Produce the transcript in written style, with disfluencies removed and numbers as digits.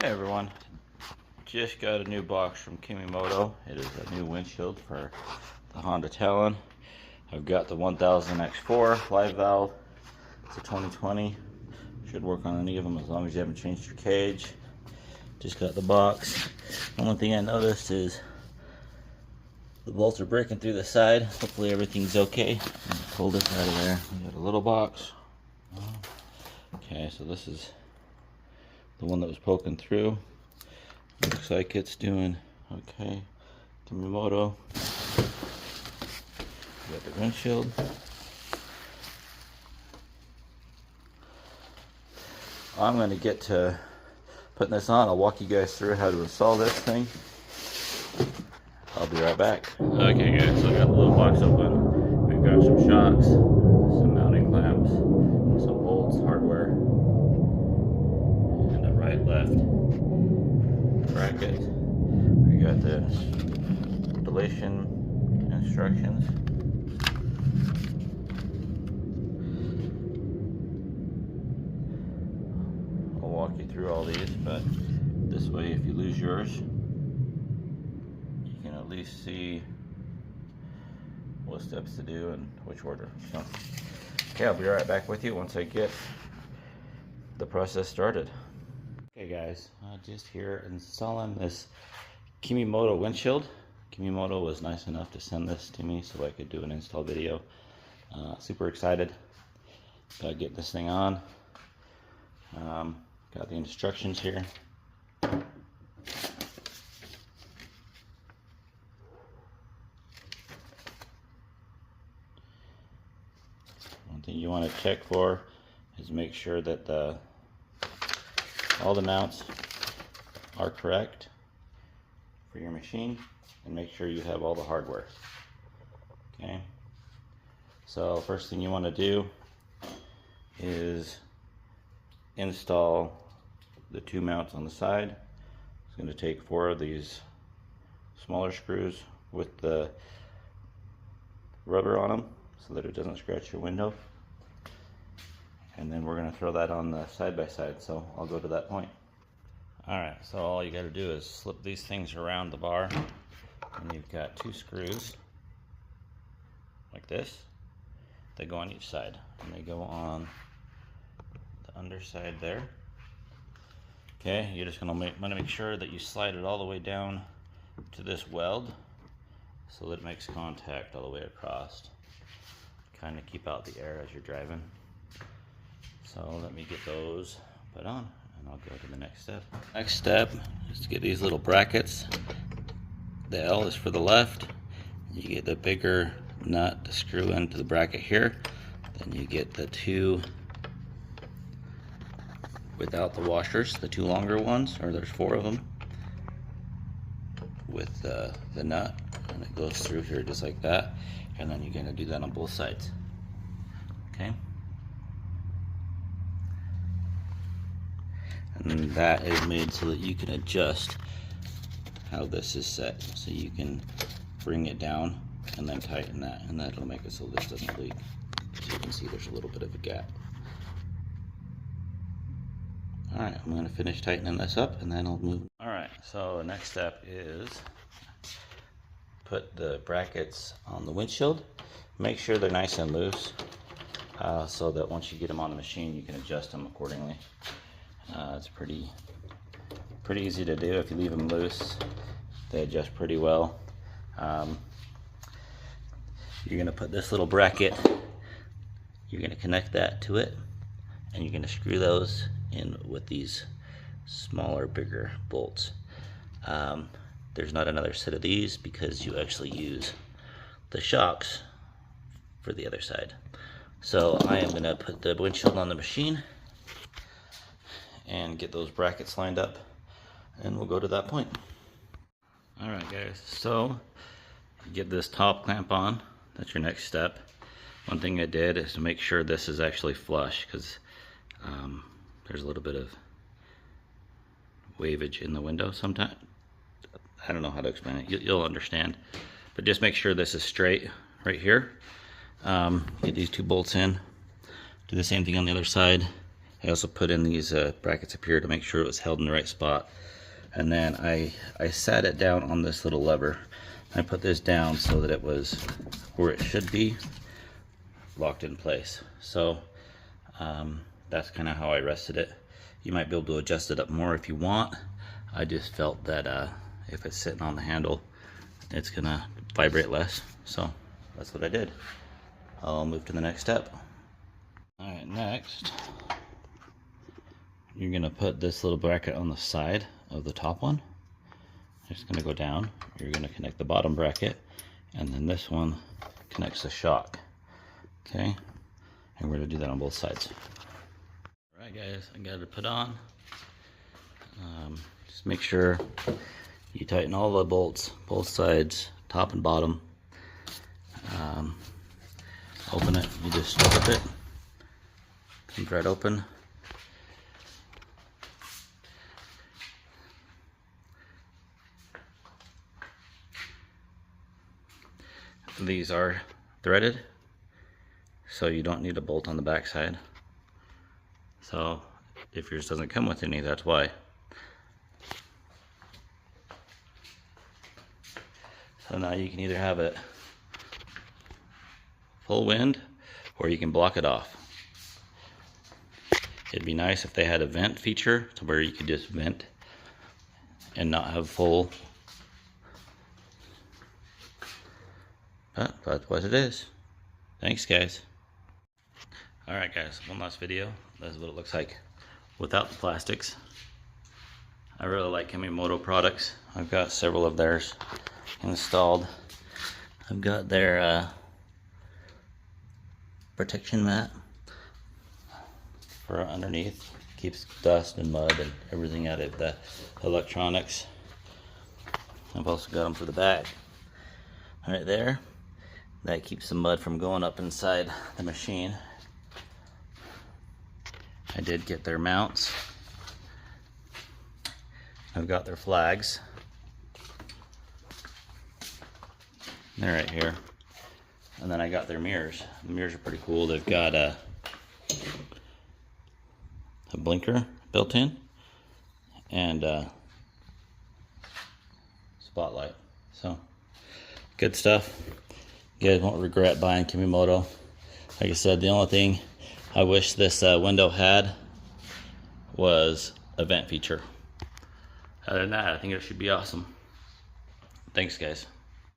Hey everyone, just got a new box from Kemimoto. It is a new windshield for the Honda Talon. I've got the 1000X4 live valve. It's a 2020. Should work on any of them as long as you haven't changed your cage. Just got the box. The only thing I noticed is the bolts are breaking through the side. Hopefully everything's okay. Pull this out of there. We got a little box. Okay, so this is the one that was poking through. Looks like it's doing okay. Kemimoto. Got the windshield. I'm going to get to putting this on. I'll walk you guys through how to install this thing. I'll be right back. Okay guys, so I got the little box open. We've got some shocks, some mounting clamps, some bolts, hardware, and a right-left bracket. We got the installation instructions. I'll walk you through all these, but this way if you lose yours, you can at least see what steps to do and which order. So, okay, I'll be right back with you once I get the process started. Okay guys, just here installing this Kemimoto windshield. Kemimoto was nice enough to send this to me so I could do an install video. Super excited about getting this thing on. Got the instructions here. One thing you want to check for is make sure that all the mounts are correct for your machine, and make sure you have all the hardware. Okay, so first thing you want to do is install the two mounts on the side. It's going to take 4 of these smaller screws with the rubber on them so that it doesn't scratch your window. And then we're going to throw that on the side by side, so I'll go to that point. Alright, so all you got to do is slip these things around the bar, and you've got 2 screws like this. They go on each side, and they go on the underside there. Okay, you're just going to make sure that you slide it all the way down to this weld so that it makes contact all the way across. Kind of keep out the air as you're driving. So let me get those put on and I'll go to the next step. Next step is to get these little brackets. The L is for the left. You get the bigger nut to screw into the bracket here. Then you get the 2 without the washers, the 2 longer ones, or there's 4 of them, with the nut, and it goes through here just like that. And then you're going to do that on both sides. Okay. And that is made so that you can adjust how this is set. So you can bring it down and then tighten that, and that'll make it so this doesn't leak. As you can see, there's a little bit of a gap. Alright, I'm going to finish tightening this up and then I'll move. Alright, so the next step is put the brackets on the windshield. Make sure they're nice and loose so that once you get them on the machine you can adjust them accordingly. It's pretty easy to do. If you leave them loose, they adjust pretty well. You're going to put this little bracket, you're going to connect that to it, and you're going to screw those in with these smaller, bigger bolts. There's not another set of these because you actually use the shocks for the other side. So I am going to put the windshield on the machine and get those brackets lined up, and we'll go to that point. Alright guys, so get this top clamp on. That's your next step. One thing I did is to make sure this is actually flush, because there's a little bit of wavage in the window sometimes. I don't know how to explain it. You'll understand. But just make sure this is straight right here. Get these 2 bolts in. Do the same thing on the other side. I also put in these brackets up here to make sure it was held in the right spot. And then I sat it down on this little lever. I put this down so that it was where it should be, locked in place. So that's kind of how I rested it. You might be able to adjust it up more if you want. I just felt that if it's sitting on the handle, it's gonna vibrate less. So that's what I did. I'll move to the next step. All right, next, you're gonna put this little bracket on the side of the top one. It's gonna go down. You're gonna connect the bottom bracket, and then this one connects the shock. Okay, and we're gonna do that on both sides. All right, guys, I got it put on. Just make sure you tighten all the bolts, both sides, top and bottom. Open it. You just strip it. Comes right open. These are threaded, so you don't need a bolt on the back side. So if yours doesn't come with any, that's why. So now you can either have it full wind, or you can block it off. It'd be nice if they had a vent feature to where you could just vent and not have full. But that's what it is. Thanks, guys. Alright, guys, one last video. This is what it looks like without the plastics. I really like Kemimoto products. I've got several of theirs installed. I've got their protection mat for underneath. Keeps dust and mud and everything out of the electronics. I've also got them for the back. Right there. That keeps the mud from going up inside the machine. I did get their mounts. I've got their flags. They're right here. And then I got their mirrors. The mirrors are pretty cool. They've got a blinker built in and a spotlight. So good stuff. You guys won't regret buying Kemimoto. Like I said, the only thing I wish this window had was a vent feature. Other than that, I think it should be awesome. Thanks, guys.